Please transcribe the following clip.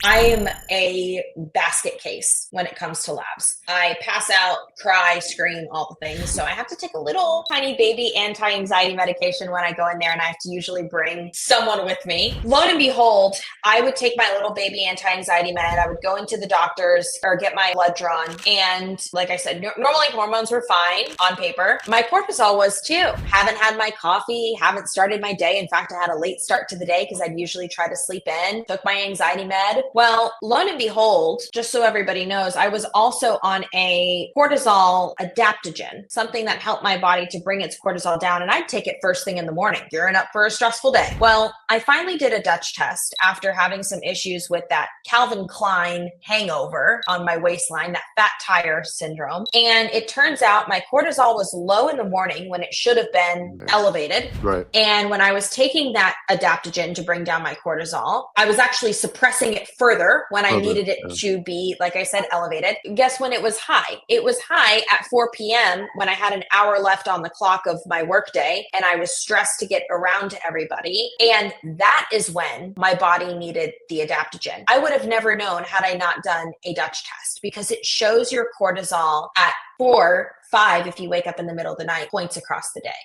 I am a basket case when it comes to labs. I pass out, cry, scream, all the things. So I have to take a little tiny baby anti-anxiety medication when I go in there, and I have to usually bring someone with me. Lo and behold, I would take my little baby anti-anxiety med. I would go into the doctor's or get my blood drawn. And like I said, normally hormones were fine on paper. My cortisol was too. Haven't had my coffee, haven't started my day. In fact, I had a late start to the day because I'd usually try to sleep in. Took my anxiety med. Well, lo and behold, just so everybody knows, I was also on a cortisol adaptogen, something that helped my body to bring its cortisol down. And I'd take it first thing in the morning, gearing up for a stressful day. Well, I finally did a Dutch test after having some issues with that Calvin Klein hangover on my waistline, that fat tire syndrome. And it turns out my cortisol was low in the morning when it should have been elevated. Right. And when I was taking that adaptogen to bring down my cortisol, I was actually suppressing it further when I needed it to be, like I said, elevated. Guess when it was high? It was high at 4 p.m. when I had an hour left on the clock of my workday and I was stressed to get around to everybody. And that is when my body needed the adaptogen. I would have never known had I not done a Dutch test because it shows your cortisol at 4, 5 if you wake up in the middle of the night, points across the day.